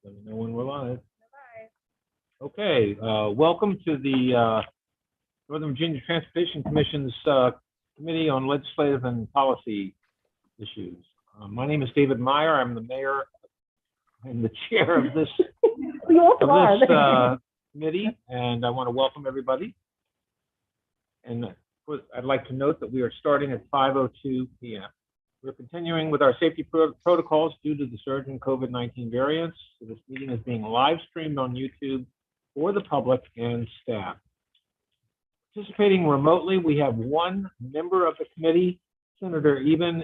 Let me know when we're live. Okay, welcome to the Northern Virginia Transportation Commission's Committee on Legislative and Policy Issues. My name is David Meyer. I'm the mayor and the chair of this, committee, and I want to welcome everybody. And I'd like to note that we are starting at 5:02 p.m. We're continuing with our safety protocols due to the surge in COVID-19 variants. So this meeting is being live streamed on YouTube for the public and staff. Participating remotely, we have one member of the committee. Senator Eben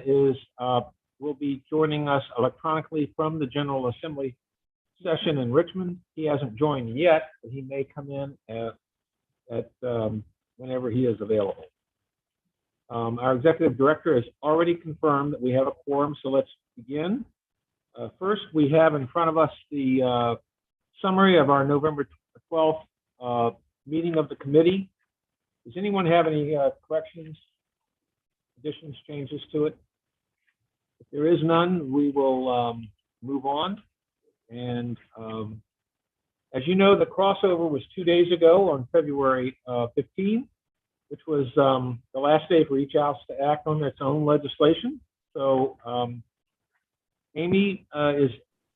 will be joining us electronically from the General Assembly session in Richmond. He hasn't joined yet, but he may come in at whenever he is available. Our executive director has already confirmed that we have a quorum, so let's begin. First, we have in front of us the summary of our November 12th meeting of the committee. Does anyone have any corrections, additions, changes to it? If there is none, we will move on. And as you know, the crossover was 2 days ago on February 15th. Which was the last day for each house to act on its own legislation. So Amy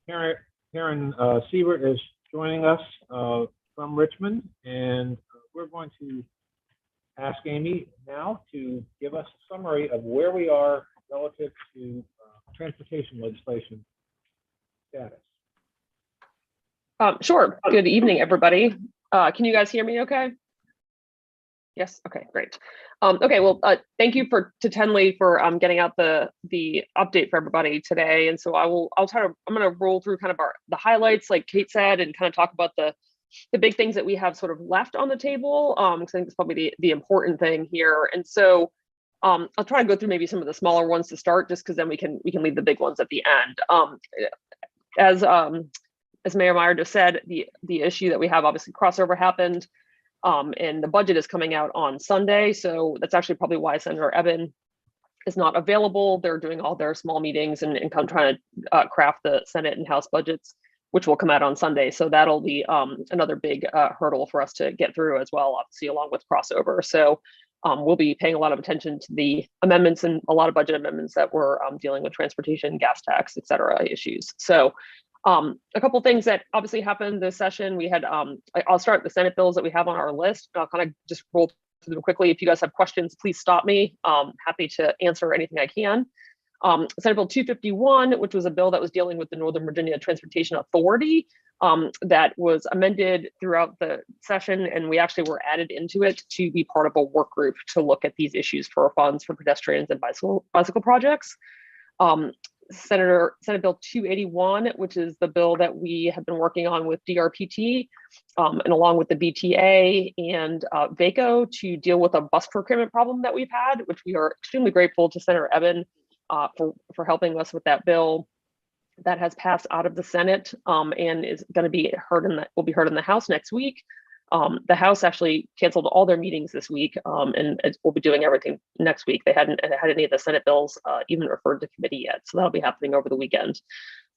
Karen Siebert is joining us from Richmond, and we're going to ask Amy now to give us a summary of where we are relative to transportation legislation status. Sure. Good evening, everybody. Can you guys hear me okay? Yes. Okay, great. Okay, well, thank you to Tenley for getting out the update for everybody today. And so I'm going to roll through kind of the highlights, like Kate said, and kind of talk about the big things that we have sort of left on the table. Because I think it's probably the important thing here. And so I'll try to go through maybe some of the smaller ones to start, just because then we can leave the big ones at the end. As Mayor Meyer just said, the issue that we have, obviously crossover happened. And the budget is coming out on Sunday. So that's actually probably why Senator Eben is not available. They're doing all their small meetings and kind of trying to craft the Senate and House budgets, which will come out on Sunday. So that'll be another big hurdle for us to get through as well, obviously, along with crossover. So we'll be paying a lot of attention to the amendments and a lot of budget amendments that we're dealing with transportation, gas tax, et cetera, issues. So a couple things that obviously happened this session. We had, I'll start the Senate bills that we have on our list. I'll kind of just roll through them quickly. If you guys have questions, please stop me. Happy to answer anything I can. Senate Bill 251, which was a bill that was dealing with the Northern Virginia Transportation Authority, that was amended throughout the session, and we actually were added into it to be part of a work group to look at these issues for funds for pedestrians and bicycle projects. Senate Bill 281, which is the bill that we have been working on with DRPT and along with the BTA and VACO to deal with a bus procurement problem that we've had, which we are extremely grateful to Senator Eben for helping us with that bill. That has passed out of the Senate and is going to be will be heard in the House next week. The House actually canceled all their meetings this week, and we'll be doing everything next week. They hadn't had any of the Senate bills even referred to committee yet, so that'll be happening over the weekend.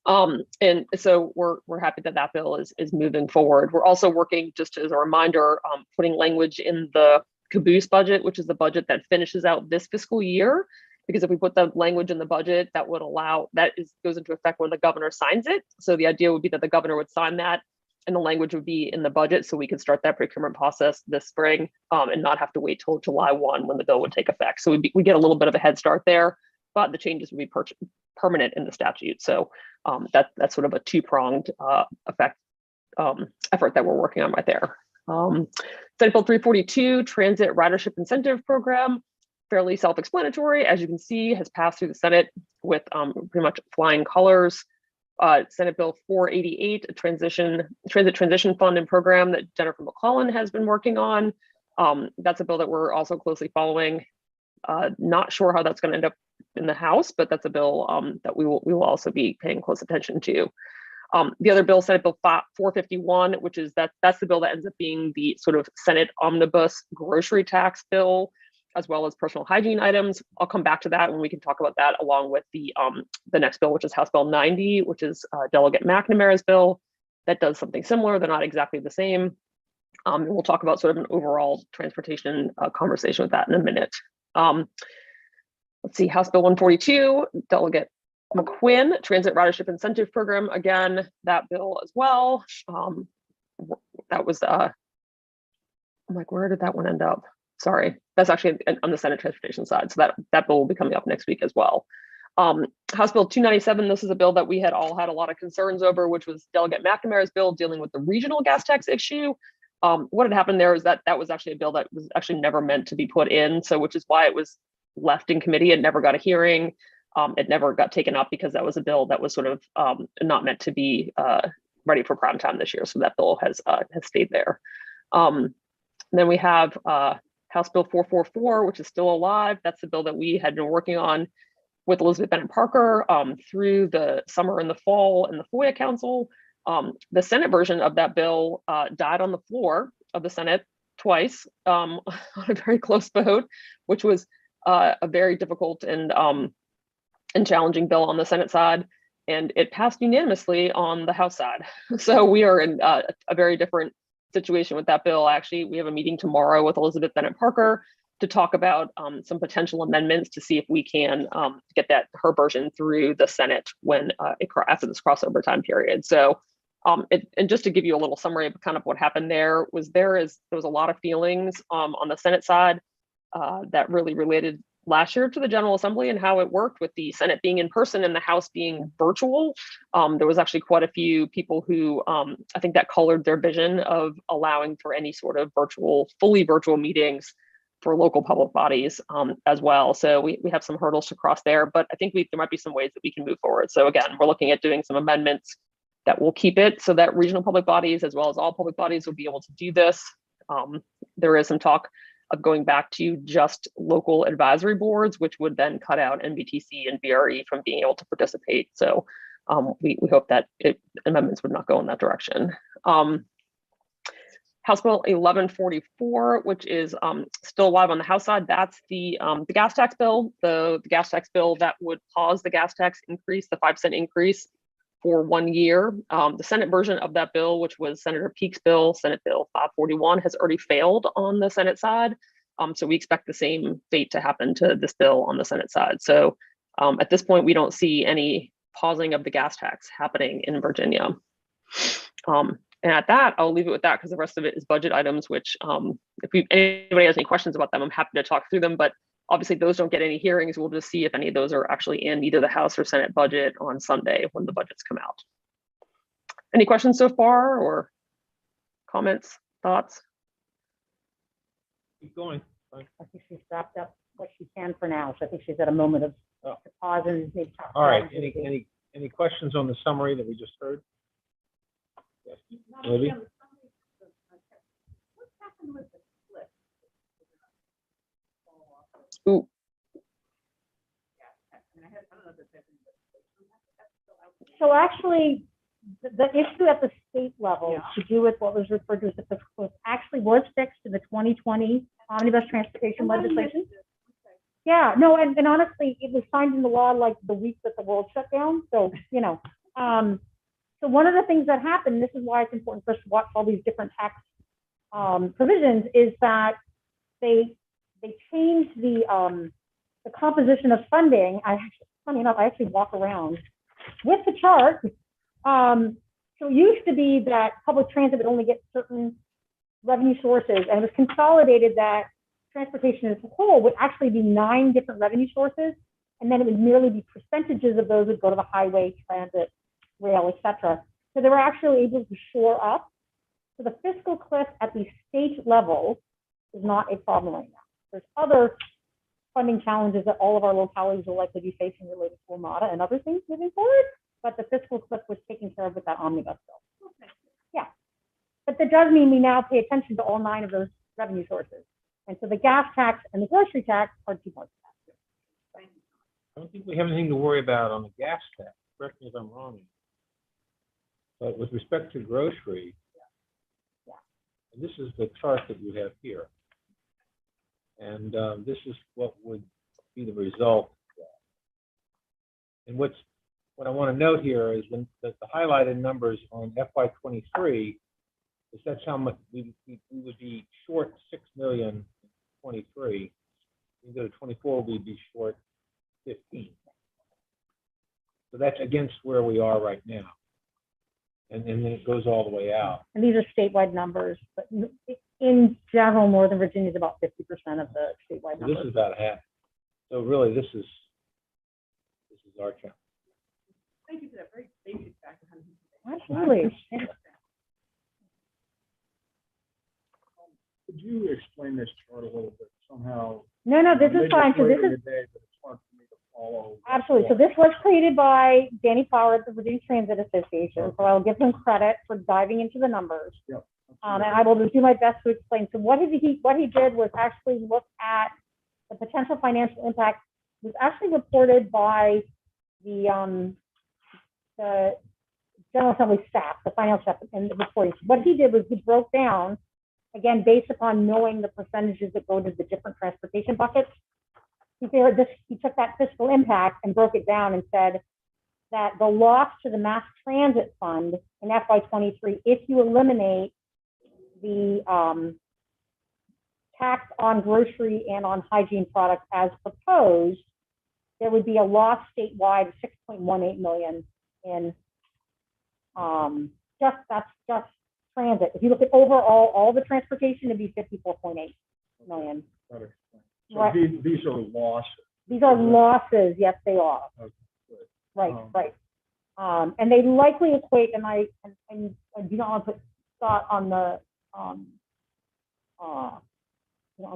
And so we're happy that bill is moving forward. We're also working, just as a reminder, putting language in the Caboose budget, which is the budget that finishes out this fiscal year. Because if we put the language in the budget, that would goes into effect when the governor signs it. So the idea would be that the governor would sign that, and the language would be in the budget, so we can start that procurement process this spring and not have to wait till July 1 when the bill would take effect. So we get a little bit of a head start there, but the changes would be permanent in the statute. So that's sort of a two-pronged effort that we're working on right there. Senate Bill 342, Transit Ridership Incentive Program, fairly self-explanatory, as you can see, has passed through the Senate with pretty much flying colors. Senate Bill 488, a transit transition fund and program that Jennifer McClellan has been working on. That's a bill that we're also closely following. Not sure how that's going to end up in the House, but that's a bill that we will also be paying close attention to. The other bill, Senate Bill 451, which is that's the bill that ends up being the sort of Senate omnibus grocery tax bill, as well as personal hygiene items. I'll come back to that when we can talk about that, along with the next bill, which is House Bill 90, which is Delegate McNamara's bill, that does something similar. They're not exactly the same. And we'll talk about sort of an overall transportation conversation with that in a minute. Let's see, House Bill 142, Delegate McQuinn, Transit Ridership Incentive Program. Again, that bill as well. That was, I'm like, where did that one end up? Sorry, that's actually on the Senate transportation side. So that bill will be coming up next week as well. House Bill 297, this is a bill that we had all had a lot of concerns over, which was Delegate McNamara's bill dealing with the regional gas tax issue. What had happened there is that was actually a bill that was actually never meant to be put in. So which is why it was left in committee. It never got a hearing. It never got taken up because that was a bill that was sort of not meant to be ready for prime time this year. So that bill has stayed there. Then we have House Bill 444, which is still alive. That's the bill that we had been working on with Elizabeth Bennett Parker through the summer and the fall in the FOIA Council. The Senate version of that bill died on the floor of the Senate twice on a very close vote, which was a very difficult and challenging bill on the Senate side, and it passed unanimously on the House side. So we are in a very different situation with that bill. Actually, we have a meeting tomorrow with Elizabeth Bennett Parker to talk about some potential amendments to see if we can get her version through the Senate when after this crossover time period. So, and just to give you a little summary of kind of what happened there was there was a lot of feelings on the Senate side that really related last year to the General Assembly and how it worked with the Senate being in person and the House being virtual. There was actually quite a few people who I think that colored their vision of allowing for any sort of fully virtual meetings for local public bodies as well. So we have some hurdles to cross there, but I think there might be some ways that we can move forward. So again, we're looking at doing some amendments that will keep it so that regional public bodies as well as all public bodies will be able to do this. There is some talk of going back to just local advisory boards, which would then cut out NVTC and VRE from being able to participate. So we hope that amendments would not go in that direction. House Bill 1144, which is still alive on the House side, that's the gas tax bill, the gas tax bill that would pause the gas tax increase, the 5% increase for 1 year. The Senate version of that bill, which was Senator Peake's bill, Senate Bill 541, has already failed on the Senate side. So we expect the same fate to happen to this bill on the Senate side. So at this point, we don't see any pausing of the gas tax happening in Virginia. And at that, I'll leave it with that because the rest of it is budget items, which if anybody has any questions about them, I'm happy to talk through them. But obviously those don't get any hearings. We'll just see if any of those are actually in either the House or Senate budget on Sunday when the budgets come out. Any questions so far or comments, thoughts? Keep going. I think she's wrapped up what she can for now. So I think she's at a moment of pause and maybe talk. All right. Any questions on the summary that we just heard? Yes. Libby? Ooh. So actually, the issue at the state level to do with what was referred to as the fiscal cliff actually was fixed in the 2020 omnibus transportation legislation. Yeah, no, and honestly, it was signed into law like the week that the world shut down. So, you know, so one of the things that happened, this is why it's important for us to watch all these different tax provisions, is that they changed the composition of funding. Funny enough, I actually walk around with the chart. So it used to be that public transit would only get certain revenue sources, and it was consolidated that transportation as a whole would actually be 9 different revenue sources, and then it would merely be percentages of those would go to the highway, transit, rail, etc. So they were actually able to shore up. So the fiscal cliff at the state level is not a problem right now. There's other funding challenges that all of our localities will likely be facing related to WMATA and other things moving forward, but the fiscal cliff was taken care of with that omnibus bill. Yeah, but that does mean we now pay attention to all 9 of those revenue sources. And so the gas tax and the grocery tax are 2 parts of that. I don't think we have anything to worry about on the gas tax. Correct me if I'm wrong. But with respect to grocery, and this is the chart that you have here. And this is what would be the result. And what's what I want to note here is when the highlighted numbers on FY23 is that's how much we would be short 6 million in 23. We go to 24, we'd be short 15. So that's against where we are right now. And then it goes all the way out. And these are statewide numbers, but in general, Northern Virginia is about 50% of the statewide So numbers. this is about half. So really, this is our challenge. Thank you for that very basic background. Absolutely. Could you explain this chart a little bit somehow? No, this is Maybe fine. it's So this later in is the day, but it's hard for me to follow. absolutely. So this was created by Danny Flower at the Virginia Transit Association. So I'll give him credit for diving into the numbers. Yep. And I will do my best to explain. So what he did was actually look at the potential financial impact. It was actually reported by the General Assembly staff, the finance staff, and the reporting. What he did was he broke down, again, based upon knowing the percentages that go to the different transportation buckets. He took that fiscal impact and broke it down and said that the loss to the mass transit fund in FY23, if you eliminate the tax on grocery and on hygiene products as proposed, there would be a loss statewide of 6.18 million in just transit. If you look at overall, all the transportation, it'd be 54.8 million. So Right. these are losses. These are losses, yes, they are. Okay, good. Right, Um, right. And they likely equate, and I do not want to put Scott on the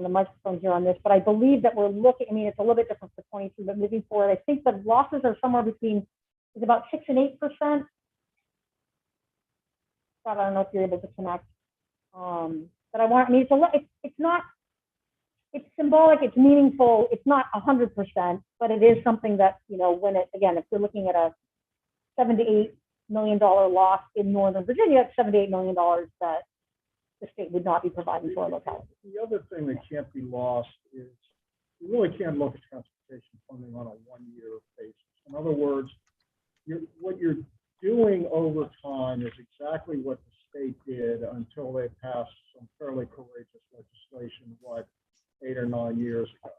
microphone here on this, but I believe that we're looking, I mean, it's a little bit different for 22, but moving forward, I think the losses are somewhere between, it's about 6 and 8%. Scott, I don't know if you're able to connect. But I mean, it's not, it's symbolic, it's meaningful, it's not 100%, but it is something that, when it, again, if you're looking at a $7 to $8 million loss in Northern Virginia, it's $7 to $8 million that the state would not be providing to our locality. The other thing that can't be lost is you really can't look at transportation funding on a one-year basis. In other words, what you're doing over time is exactly what the state did until they passed some fairly courageous legislation, 8 or 9 years ago,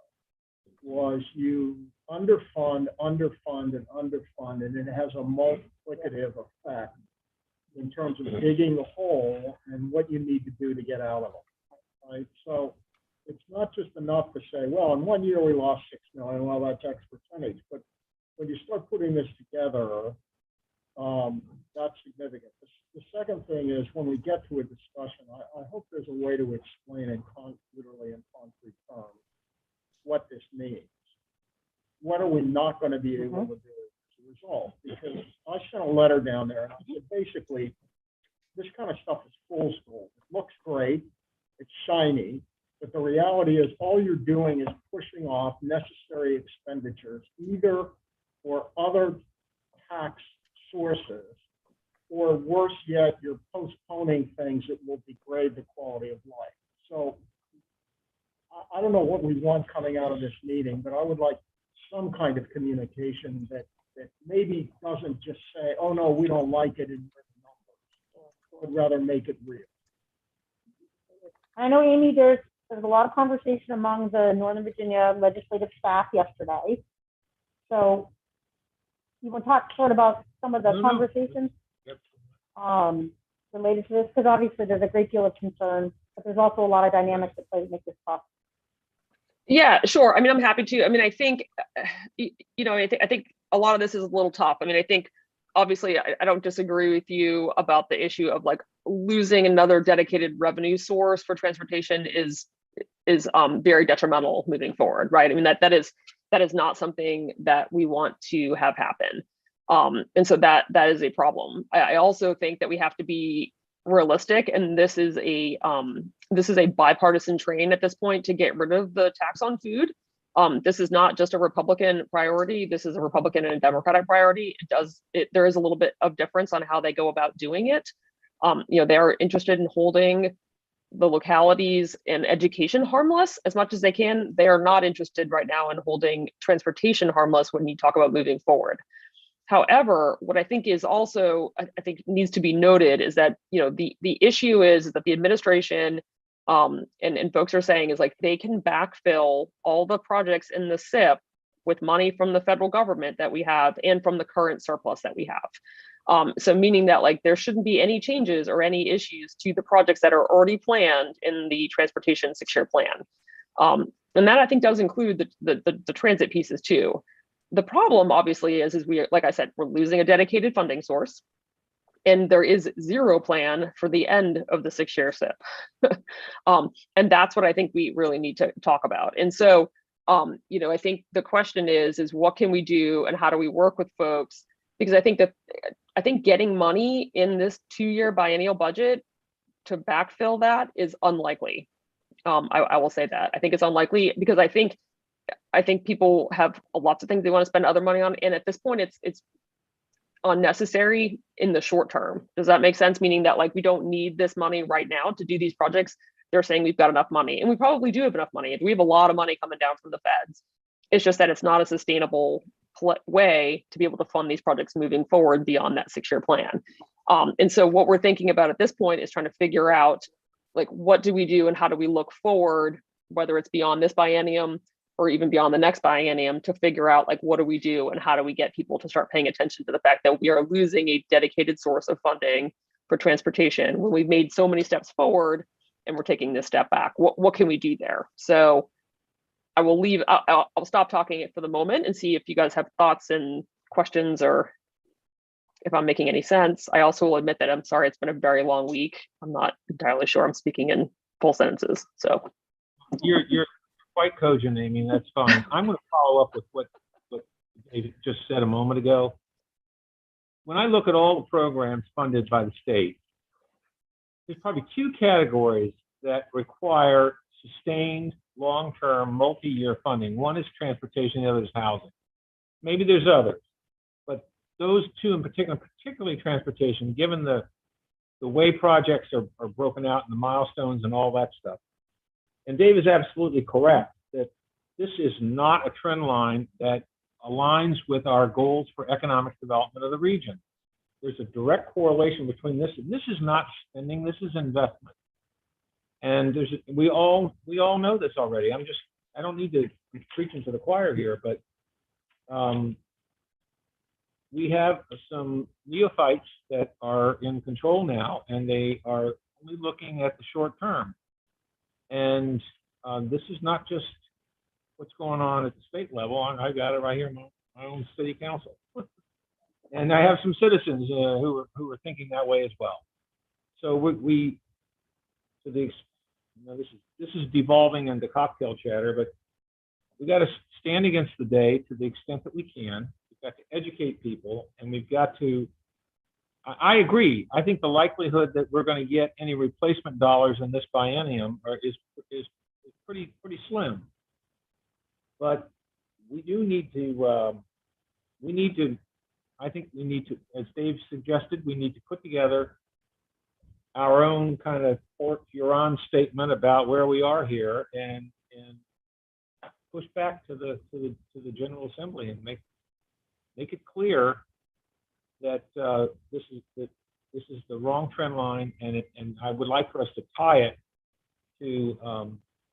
was you underfund, and it has a multiplicative effect in terms of digging the hole and what you need to do to get out of it, right? So it's not just enough to say, well, in 1 year we lost 6 million, well, that's X percentage. But when you start putting this together, that's significant. The second thing is when we get to a discussion, I hope there's a way to explain literally in concrete terms what this means. What are we not going to be able to do as a result? Because I sent a letter down there and I said, basically, this kind of stuff is fool's gold. It looks great, it's shiny, but the reality is all you're doing is pushing off necessary expenditures, either for other tax sources, or worse yet, you're postponing things that will degrade the quality of life. So I don't know what we want coming out of this meeting, but I would like some kind of communication that maybe doesn't just say, oh no, we don't like it in written numbers, but rather make it real. I know, Amy, there's a lot of conversation among the Northern Virginia legislative staff yesterday. So you want to talk sort of about some of the conversations related to this? Because obviously there's a great deal of concern, but there's also a lot of dynamics that play to make this tough. Yeah, sure. I mean, I'm happy to. I mean, I think, I think a lot of this is a little tough. I mean, I think obviously I don't disagree with you about the issue of like losing another dedicated revenue source for transportation is very detrimental moving forward, right? I mean, that is not something that we want to have happen. And so that is a problem. I also think that we have to be realistic, and this is a bipartisan train at this point to get rid of the tax on food. This is not just a Republican priority. This is a Republican and a Democratic priority. There is a little bit of difference on how they go about doing it. They are interested in holding the localities and education harmless as much as they can. They are not interested right now in holding transportation harmless when you talk about moving forward. However, what I think is also, I think needs to be noted is that, the issue is that the administration and folks are saying is like they can backfill all the projects in the SIP with money from the federal government that we have and from the current surplus that we have. So meaning that like there shouldn't be any changes or any issues to the projects that are already planned in the transportation 6-year plan. And that I think does include the transit pieces too. The problem obviously is we, like I said, we're losing a dedicated funding source, and there is zero plan for the end of the 6-year SIP. And that's what I think we really need to talk about. And so, I think the question is what can we do and how do we work with folks? Because I think getting money in this 2-year biennial budget to backfill that is unlikely. I will say that. I think it's unlikely because I think people have lots of things they want to spend other money on. And at this point, it's unnecessary in the short term. Does that make sense? Meaning that like we don't need this money right now to do these projects. They're saying we've got enough money, and we probably do have enough money. We have a lot of money coming down from the feds. It's just that it's not a sustainable way to be able to fund these projects moving forward beyond that 6-year plan. And so what we're thinking about at this point is trying to figure out like what do we do and how do we look forward, whether it's beyond this biennium or even beyond the next biennium, to figure out like what do we do and how do we get people to start paying attention to the fact that we are losing a dedicated source of funding for transportation when we've made so many steps forward and we're taking this step back. What can we do there? So I will leave, I'll stop talking for the moment and see if you guys have thoughts and questions or if I'm making any sense. I also will admit that I'm sorry, it's been a very long week. I'm not entirely sure I'm speaking in full sentences, so. You're quite cogent, Amy, that's fine. I'm going to follow up with what David just said a moment ago. When I look at all the programs funded by the state, there's probably 2 categories that require sustained, long-term, multi-year funding. One is transportation, the other is housing. Maybe there's others, but those 2 in particular, particularly transportation, given the way projects are broken out and the milestones and all that stuff. And Dave is absolutely correct that this is not a trend line that aligns with our goals for economic development of the region. There's a direct correlation between this, and this is not spending, this is investment. And we all know this already. I don't need to be preaching to the choir here, but we have some neophytes that are in control now, and they are only looking at the short term. And this is not just what's going on at the state level. I got it right here in my own city council. And I have some citizens who are thinking that way as well. So this is devolving into cocktail chatter, but we got to stand against the day to the extent that we can. We've got to educate people, and we've got to. I agree. I think the likelihood that we're going to get any replacement dollars in this biennium is pretty slim. But we do need to. I think we need to, as Dave suggested, we need to put together our own kind of Port Huron statement about where we are here, and push back to the General Assembly and make it clear that this is the wrong trend line, and I would like for us to tie it to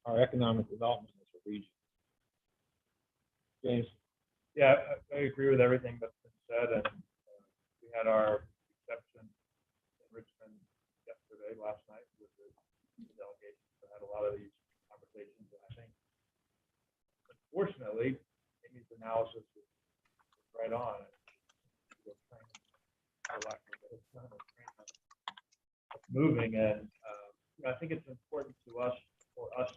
our economic development as a region. James. Yeah, I agree with everything that's been said, and we had our reception in Richmond last night with the delegations. I had a lot of these conversations, and I think, unfortunately, Amy's analysis is right on. It's moving, and I think it's important for us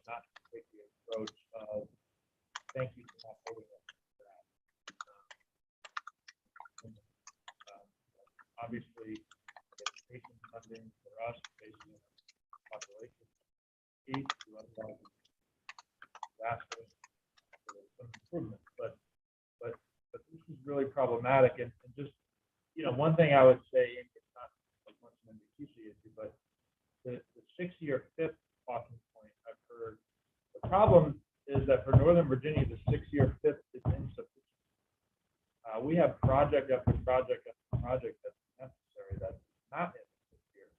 not to take the approach of thank you for not holding us to that. Obviously, education funding for us based on population needs to otherwise disaster, some improvement, but this is really problematic, and just one thing I would say, and it's not like much an NVTC issue, but the 6-year fifth talking point I've heard. The problem is that for Northern Virginia, the 6-year fifth is insufficient. We have project after project after project that's necessary that's not in this year.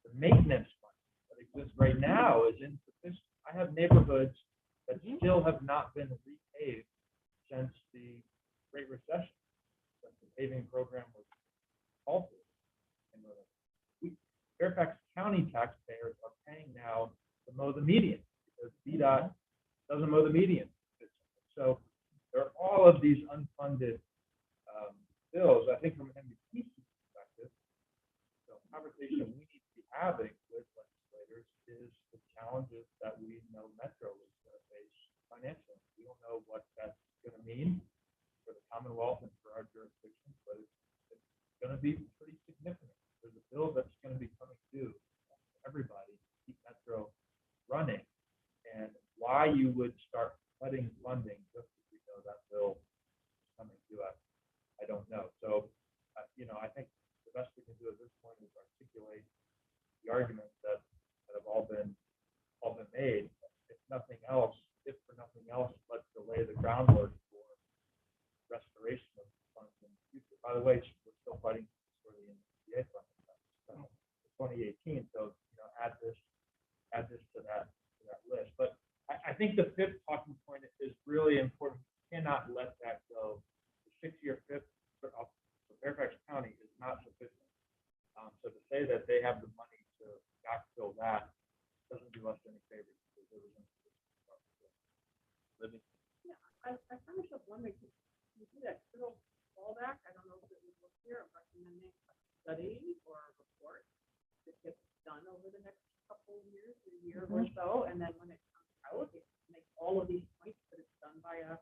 The maintenance money that exists right now is insufficient. I have neighborhoods that still have not been repaved since the Great Recession, since the paving program was halted. Fairfax County taxpayers are paying now to mow the median because VDOT doesn't mow the median. So there are all of these unfunded bills. I think from an NVTC perspective, the conversation we need to be having with legislators is the challenges that we know Metro is going to face financially. We don't know what that's going to mean for the Commonwealth and for our jurisdictions, but it's going to be pretty significant. There's a bill that's going to be coming due to everybody to keep Metro running, and why you would start cutting funding just because we know that bill is coming due us, I don't know. So, I think the best we can do at this point is articulate the arguments that have all been made. If for nothing else, let's delay the groundwork for restoration of funds in the future. By the way, we're still fighting for the NVTC funding. 2018, so add this to that list. But I think the fifth talking point is really important. You cannot let that go. The 6-year fifth for Fairfax County is not sufficient. So to say that they have the money to backfill that doesn't do us any favors. Yeah, I find myself wondering, can you do that little fallback? I don't know if it would work here, of recommending a study or a report that gets done over the next couple of years, a year or so, and then when it comes out, it makes all of these points, but it's done by a,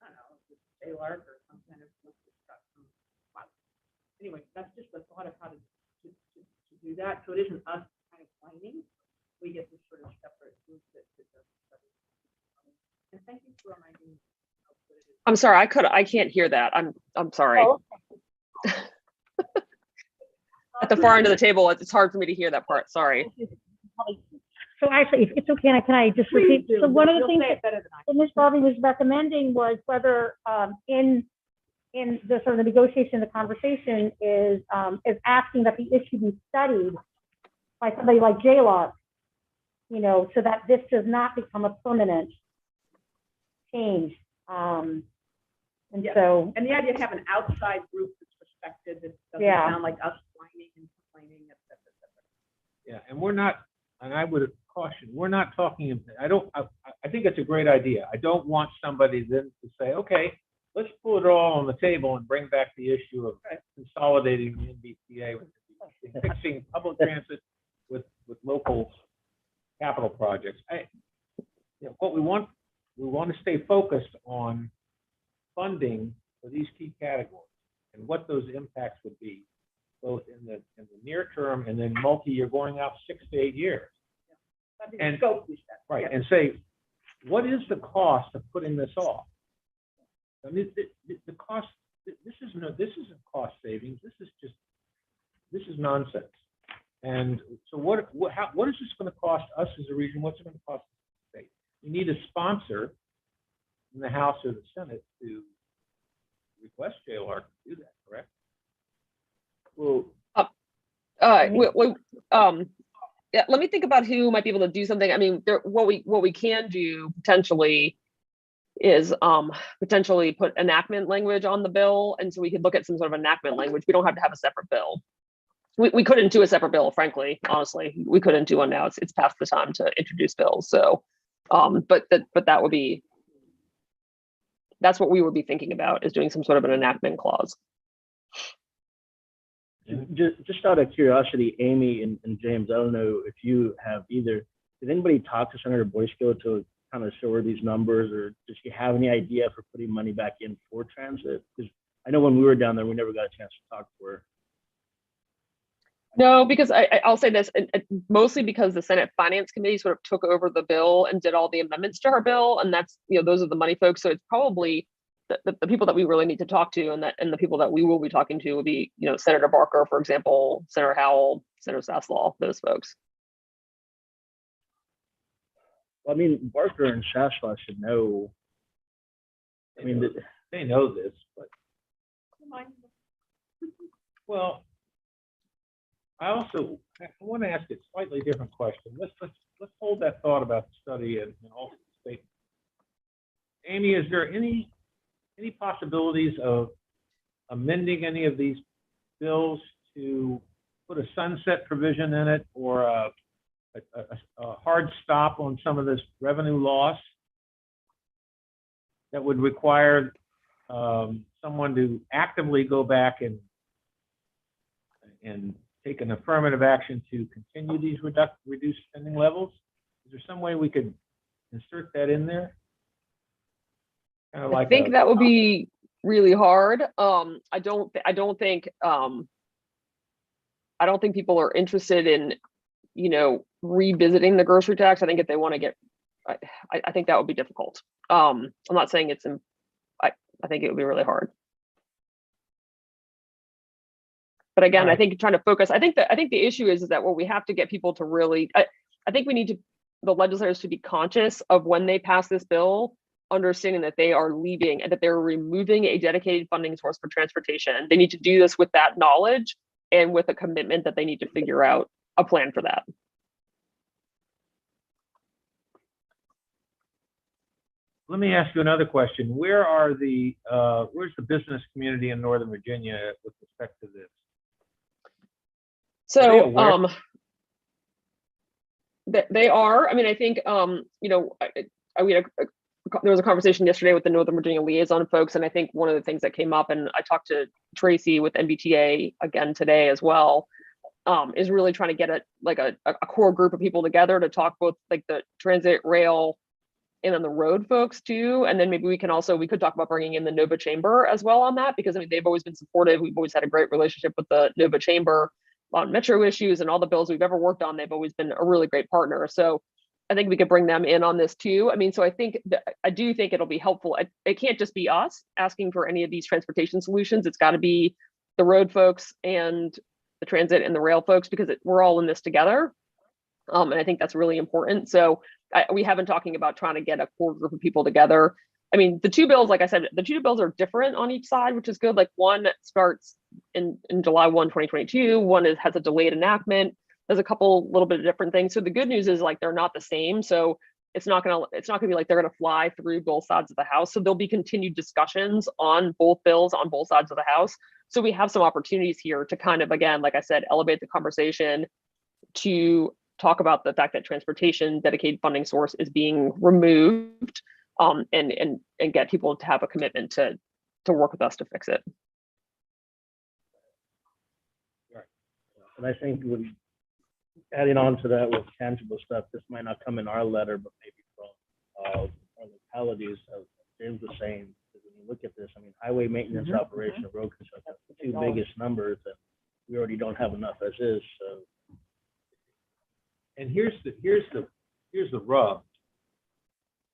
I don't know, JLARC or some kind of, anyway, that's just the thought of how to do that. So it isn't us kind of whining. We get this sort of separate group that does the study. And thank you for reminding me of what it is. I'm sorry, I can't hear that. I'm sorry. Oh, At the far end of the table, it's hard for me to hear that part. Sorry. So actually, if it's okay, can I just Please repeat? do. So one of the You'll things say it better than I that Ms. Barbie was recommending was whether in the sort of the negotiation, the conversation is asking that the issue be studied by somebody like JLAR, so that this does not become a permanent change. And Yeah. so, And the idea to have an outside group that's respected, that doesn't Yeah. sound like us whining and complaining, et cetera, et cetera. Yeah, and we're not, and I would caution, we're not talking, I think it's a great idea. I don't want somebody then to say, okay, let's pull it all on the table and bring back the issue of consolidating the NVTA with fixing public transit with local capital projects. What we want to stay focused on funding for these key categories and what those impacts would be, both in the near term and then multi-year, going out 6 to 8 years. That'd be And- the scope we set. Right, Yeah. and say, what is the cost of putting this off? I mean, the cost, this isn't cost savings, this is nonsense. And so what is this going to cost us as a region? What's it going to cost the state? You need a sponsor in the House or the Senate to request JLR to do that, correct? Well, Yeah, let me think about who might be able to do something. I mean, what we can do potentially is potentially put enactment language on the bill, and so we could look at some sort of enactment language. We don't have to have a separate bill. We couldn't do a separate bill, frankly, honestly. We couldn't do one now. It's past the time to introduce bills. So, but that would be, that's what we would be thinking about, is doing some sort of an enactment clause. Just out of curiosity, Amy and James, I don't know if you have either, did anybody talk to Senator Boysko to kind of show her these numbers, or does she have any idea for putting money back in for transit? Because I know when we were down there, we never got a chance to talk to her. No, because I'll say this, mostly because the Senate Finance Committee sort of took over the bill and did all the amendments to her bill, and that's, those are the money folks. So it's probably the people that we really need to talk to, and the people that we will be talking to will be, Senator Barker, for example, Senator Howell, Senator Saslaw, those folks. Well, I mean, Barker and Saslaw should know. I mean, they know this, but Well, I want to ask a slightly different question. Let's hold that thought about the study and also the statement. Amy, is there any possibilities of amending any of these bills to put a sunset provision in it, or a hard stop on some of this revenue loss that would require someone to actively go back and take an affirmative action to continue these reduced spending levels? Is there some way we could insert that in there? Kind of like I think that would be really hard. I don't think people are interested in, revisiting the grocery tax. I think if they want to get, I think that would be difficult. I'm not saying it's, I think it would be really hard. But again, I think trying to focus, I think the issue is that what we have to get people to really, I think we need the legislators to be conscious of when they pass this bill, understanding that they are leaving and that they're removing a dedicated funding source for transportation. They need to do this with that knowledge and with a commitment that they need to figure out a plan for that. Let me ask you another question. Where's the business community in Northern Virginia with respect to this? So they are. I mean, I think there was a conversation yesterday with the Northern Virginia liaison folks, and I think one of the things that came up, and I talked to Tracy with NVTA again today as well, is really trying to get a core group of people together to talk both like the transit, rail, and then the road folks too. And then maybe we could talk about bringing in the NOVA Chamber as well on that, because I mean, they've always been supportive. We've always had a great relationship with the NOVA Chamber on metro issues, and all the bills we've ever worked on, they've always been a really great partner. So I think we could bring them in on this too. I mean, so I do think it'll be helpful. It can't just be us asking for any of these transportation solutions. It's got to be the road folks and the transit and the rail folks, because we're all in this together. And I think that's really important. So we have been talking about trying to get a core group of people together. I mean, the two bills, like I said, the two bills are different on each side, which is good. Like one starts in July 1, 2022. One has a delayed enactment. There's a little bit of different things. So the good news is like they're not the same. So it's not gonna be like they're gonna fly through both sides of the house. So there'll be continued discussions on both bills on both sides of the house. So we have some opportunities here to kind of, again, like I said, elevate the conversation, to talk about the fact that transportation dedicated funding source is being removed, and get people to have a commitment to work with us to fix it. And I think adding on to that with tangible stuff, this might not come in our letter, but maybe from our localities, as James was saying, because when you look at this, I mean, highway maintenance, operation, road construction, that's the two biggest numbers, and we already don't have enough as is. So, and here's the rub.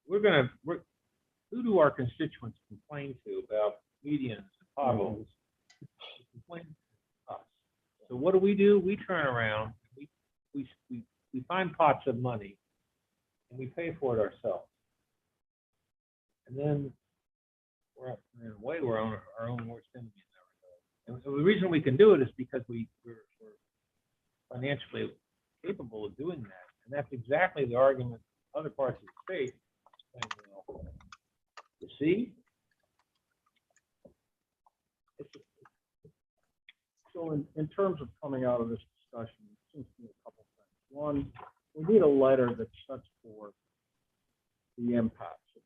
Who do our constituents complain to about medians and potholes? They complain to us. So what do? We turn around, we find pots of money, and we pay for it ourselves. And then in a way we're on our own worst enemy in that regard. And the reason we can do it is because we're financially capable of doing that. And that's exactly the argument other parts of the state saying, you see? So in terms of coming out of this discussion, it seems to me a couple things. One, we need a letter that sets forth the impacts of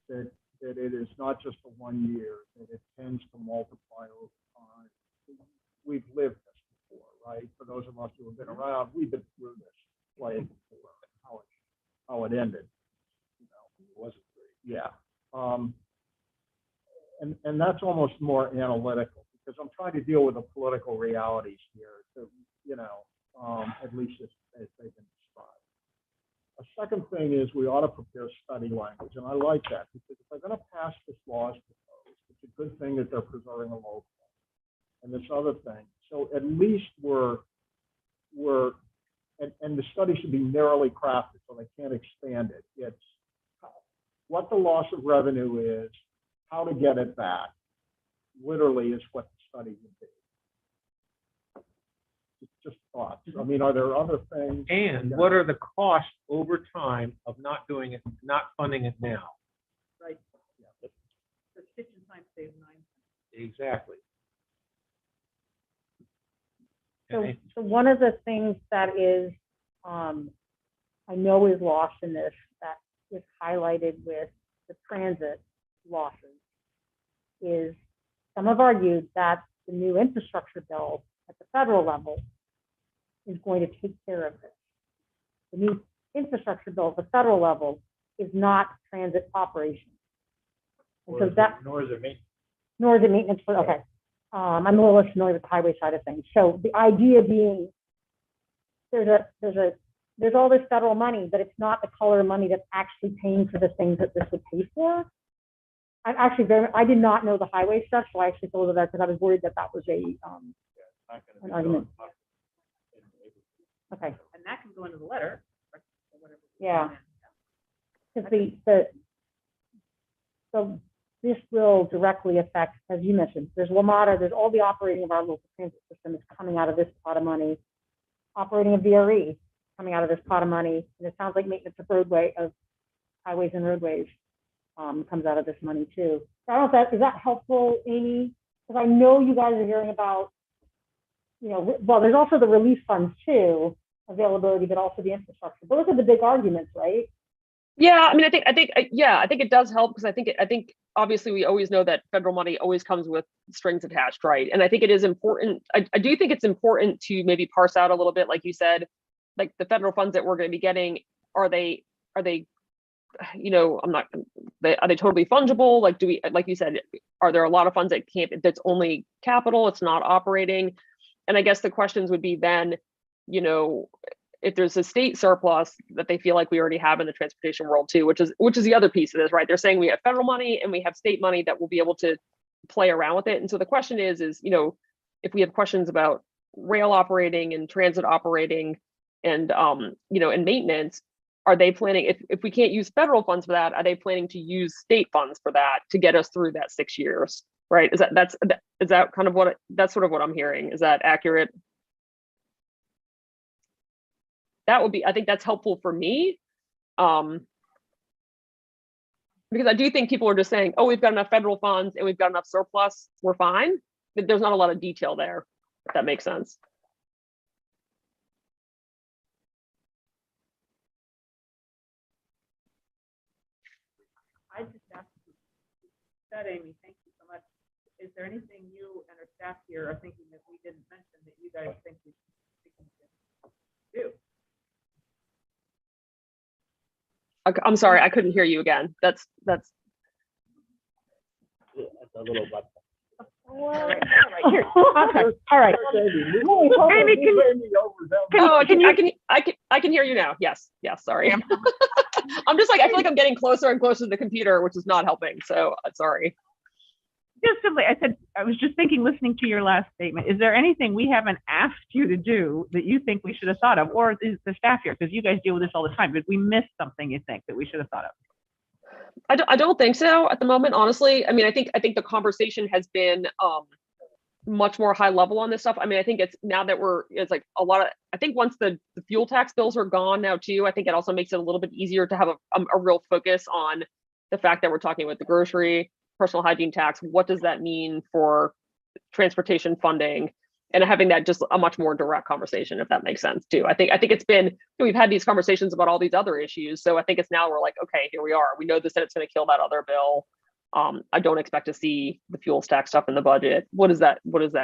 this, that it is not just for 1 year, that it tends to multiply over time. We've lived this before, right? For those of us who have been around, we've been through this play before, how it ended. It wasn't great. Yeah. And that's almost more analytical, because I'm trying to deal with the political realities here, to, at least as they've been described. A second thing is we ought to prepare study language, and I like that, because if they're going to pass this law as proposed, it's a good thing that they're preserving a local. And this other thing, so at least and the study should be narrowly crafted, so they can't expand it. It's what the loss of revenue is, how to get it back, literally is what the just thoughts. I mean, are there other things? And what are the costs over time of not doing it, not funding it now? Right. The kitchen time saves 9 cents. Exactly. So one of the things that is, I know is lost in this, that is highlighted with the transit losses, is some have argued that the new infrastructure bill at the federal level is going to take care of this. The new infrastructure bill at the federal level is not transit operations. And so that, Nor is it maintenance. nor is it maintenance for, okay. I'm a little less familiar with the highway side of things. So the idea being there's all this federal money, but it's not the color money that's actually paying for the things that this would pay for. I'm actually I did not know the highway stuff, so I actually told her that because I was worried that was an argument. Okay. And that can go into the letter. Or whatever. Yeah. Because so this will directly affect, as you mentioned, there's WMATA, there's all the operating of our local transit system is coming out of this pot of money. Operating of VRE coming out of this pot of money. And it sounds like maintenance of highways and roadways comes out of this money too. So I don't know if is that helpful, Amy? Because I know you guys are hearing about, well, there's also the relief funds too, availability, but also the infrastructure. Those are the big arguments, right? Yeah, I mean, I think it does help because I think obviously we always know that federal money always comes with strings attached, right? And I think it is important. I do think it's important to maybe parse out a little bit, like you said, like the federal funds that we're going to be getting, are they, are they totally fungible? Like, do we, like you said, are there a lot of funds that that's only capital, it's not operating? And I guess the questions would be then, if there's a state surplus that they feel like we already have in the transportation world too, which is the other piece of this, right? They're saying we have federal money and we have state money that will be able to play around with it. And so the question is, if we have questions about rail operating and transit operating and, and maintenance, are they planning, if we can't use federal funds for that, are they planning to use state funds for that to get us through that 6 years, right? Is that kind of that's sort of what I'm hearing? Is that accurate? That would be, I think that's helpful for me. Because I do think people are just saying, oh, we've got enough federal funds and we've got enough surplus, we're fine. But there's not a lot of detail there, if that makes sense. I just asked that, Amy, thank you so much. Is there anything you and our staff here are thinking that we didn't mention that you guys think we can do? I'm sorry, I couldn't hear you again. That's a little bit. All right. Amy, I can hear you now. Yes, sorry. I'm just like, I feel like I'm getting closer and closer to the computer, which is not helping. So sorry. Just simply, I was just thinking, listening to your last statement, is there anything we haven't asked you to do that you think we should have thought of, or is the staff here, because you guys deal with this all the time, did we miss something you think that we should have thought of? I don't think so at the moment, honestly. I mean, I think the conversation has been much more high level on this stuff. I mean, I think it's now that it's like a lot of, I think once the fuel tax bills are gone now too, I think it also makes it a little bit easier to have a real focus on the fact that we're talking about the grocery, personal hygiene tax. What does that mean for transportation funding? And having that just a much more direct conversation, if that makes sense too. I think it's been, we've had these conversations about all these other issues. So I think it's now we're like, okay, here we are. We know the Senate's going to kill that other bill. I don't expect to see the fuels tax stuff in the budget. What does that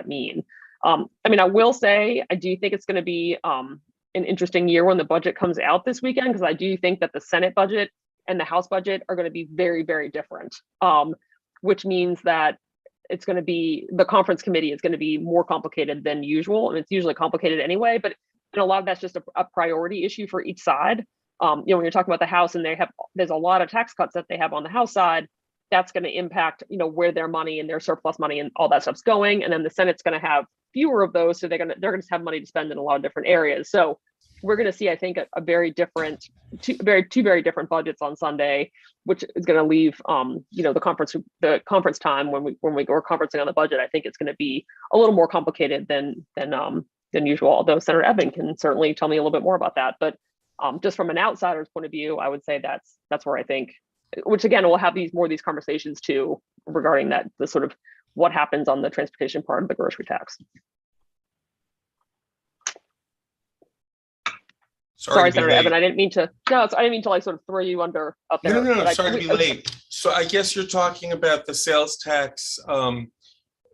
mean? I mean, I will say, I do think it's going to be an interesting year when the budget comes out this weekend, because I do think that the Senate budget and the House budget are going to be very, very different, which means that it's going to be, the conference committee is going to be more complicated than usual. And it's usually complicated anyway, but a lot of that's just a priority issue for each side. When you're talking about the House and there's a lot of tax cuts that they have on the House side, that's going to impact, where their money and their surplus money and all that stuff's going. And then the Senate's going to have fewer of those. So they're going to have money to spend in a lot of different areas. So we're going to see, I think, a very different, two very different budgets on Sunday, which is going to leave, the conference time when we're conferencing on the budget. I think it's going to be a little more complicated than than usual, although Senator Evan can certainly tell me a little bit more about that. But just from an outsider's point of view, I would say that's where I think, which again, we'll have more of these conversations too regarding that, the sort of what happens on the transportation part of the grocery tax. Sorry, Senator Evan, I didn't mean to, I didn't mean to like sort of throw you under up there. No, sorry to be late. So I guess you're talking about the sales tax in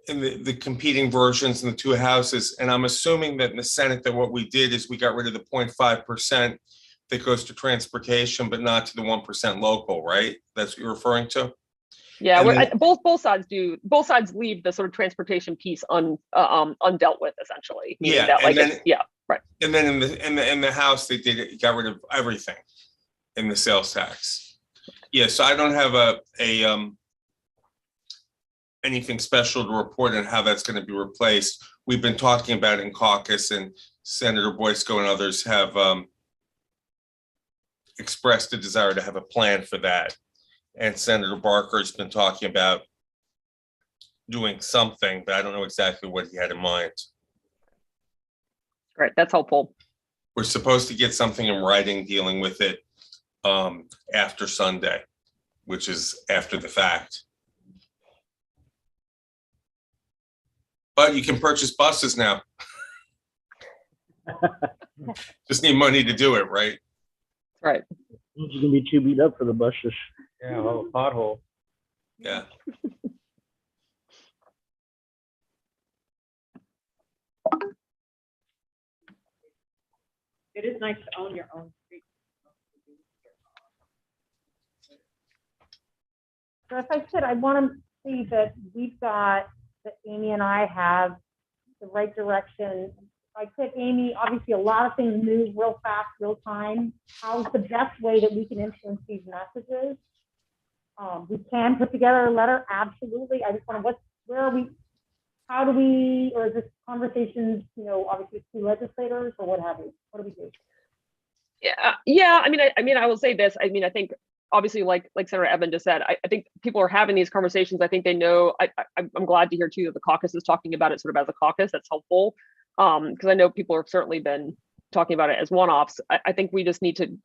the competing versions in the two houses. And I'm assuming that in the Senate that what we did is we got rid of the 0.5% that goes to transportation, but not to the 1% local, right? That's what you're referring to? Yeah, And both sides do. Both sides leave the sort of transportation piece undealt with, essentially. Yeah, that, like, and then, yeah, right. And then in the House, they got rid of everything in the sales tax. Yeah, so I don't have anything special to report on how that's going to be replaced. We've been talking about it in caucus, and Senator Boysko and others have expressed a desire to have a plan for that. And Senator Barker's been talking about doing something, but I don't know exactly what he had in mind. Great, that's helpful. We're supposed to get something in writing dealing with it after Sunday, which is after the fact. But you can purchase buses now. Just need money to do it, right? Right. You can be too beat up for the buses. Yeah, well, a pothole. Yeah. It is nice to own your own street. So as I said, I want to see that we've got, that Amy and I have the right direction. I could, Amy, obviously a lot of things move real fast, real time. How's the best way that we can influence these messages? We can put together a letter, absolutely. I just want to, where are we, how do we, or is this conversations, obviously with two legislators or what have you? What do we do? Yeah. I mean, I will say this. I mean, I think obviously, like Senator Evan just said, I think people are having these conversations. I think they know. I'm glad to hear too that the caucus is talking about it sort of as a caucus. That's helpful, because I know people have certainly been talking about it as one-offs. I think we just need to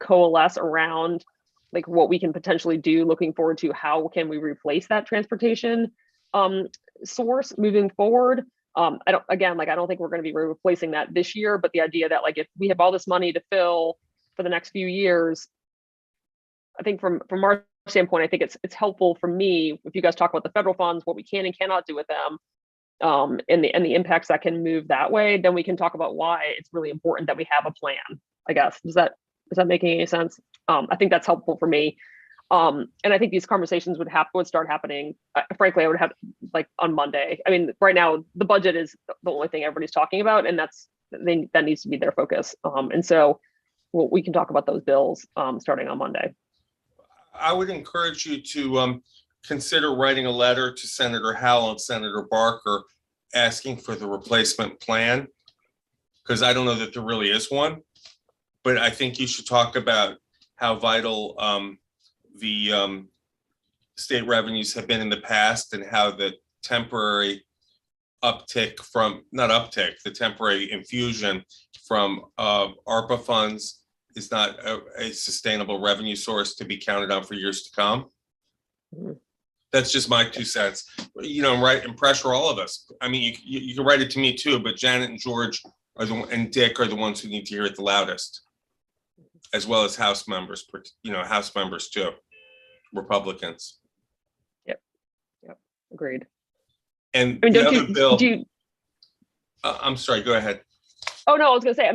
coalesce around like what we can potentially do. Looking forward to how can we replace that transportation source moving forward. I don't think we're going to be replacing that this year, but the idea that like if we have all this money to fill for the next few years, I think from our standpoint, I think it's helpful for me if you guys talk about the federal funds, what we can and cannot do with them, and the impacts that can move that way. Then we can talk about why it's really important that we have a plan. I guess is that making any sense? I think that's helpful for me. And I think these conversations would start happening. Frankly, I would have like on Monday. I mean, right now the budget is the only thing everybody's talking about, and that needs to be their focus. And so we can talk about those bills starting on Monday. I would encourage you to consider writing a letter to Senator Howell and Senator Barker asking for the replacement plan, because I don't know that there really is one, but I think you should talk about how vital the state revenues have been in the past, and how the temporary the temporary infusion from ARPA funds is not a sustainable revenue source to be counted on for years to come. That's just my 2 cents. Write and pressure all of us. I mean, you can write it to me too, but Janet and George and Dick are the ones who need to hear it the loudest, as well as House members. House members too, Republicans. Yep. Agreed. And I mean, the other bill. I'm sorry. Go ahead. Oh no, I was going to say.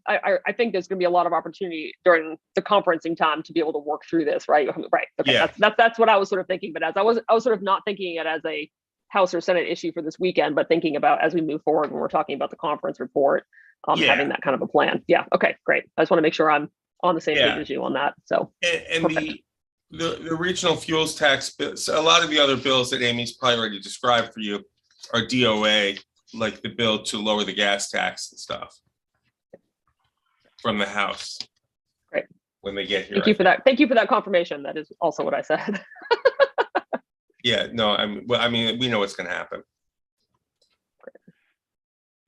I think there's going to be a lot of opportunity during the conferencing time to be able to work through this, right? Right. Okay. Yeah. That's what I was sort of thinking. But I was sort of not thinking it as a House or Senate issue for this weekend, but thinking about as we move forward when we're talking about the conference report, having that kind of a plan. Yeah. Okay. Great. I just want to make sure I'm on the same page as you on that. So. And the regional fuels tax bill. So a lot of the other bills that Amy's probably already described for you are DOA, like the bill to lower the gas tax and stuff from the House. Great. When they get here. Thank you for that. Thank you for that confirmation. That is also what I said. Yeah, no, we know what's going to happen.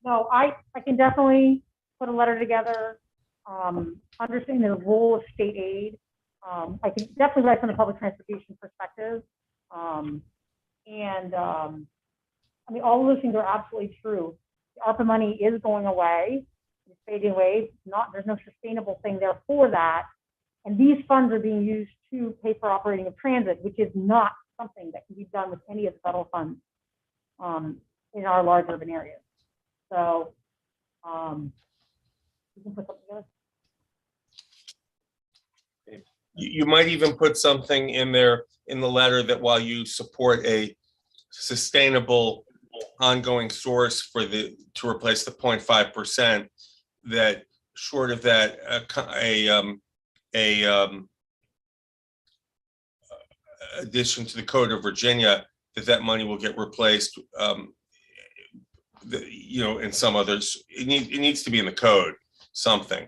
no, I can definitely put a letter together, understanding the role of state aid. I can definitely write from the public transportation perspective. I mean, all of those things are absolutely true. The ARPA money is going away, it's fading away, there's no sustainable thing there for that. And these funds are being used to pay for operating of transit, which is not something that can be done with any of the federal funds in our large urban areas. So you can put something together. You might even put something in there in the letter that while you support a sustainable ongoing source for to replace the 0.5%, that short of that, addition to the Code of Virginia, that money will get replaced, in some others. It needs to be in the code, something,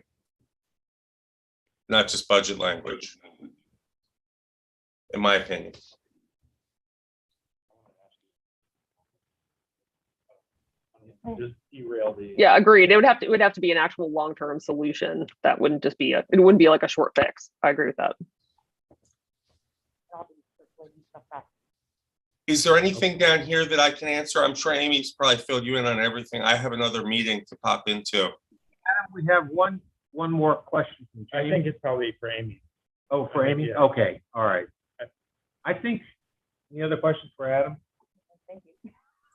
not just budget language, in my opinion. Just derail the. Yeah, agreed. It would have to be an actual long-term solution. That wouldn't just be it wouldn't be like a short fix. I agree with that. Is there anything down here that I can answer? I'm sure Amy's probably filled you in on everything. I have another meeting to pop into. Adam, we have one more question from I James. think it's probably for Amy. Oh, for Amy? Yeah. Okay, all right. I think, any other questions for Adam? Thank you.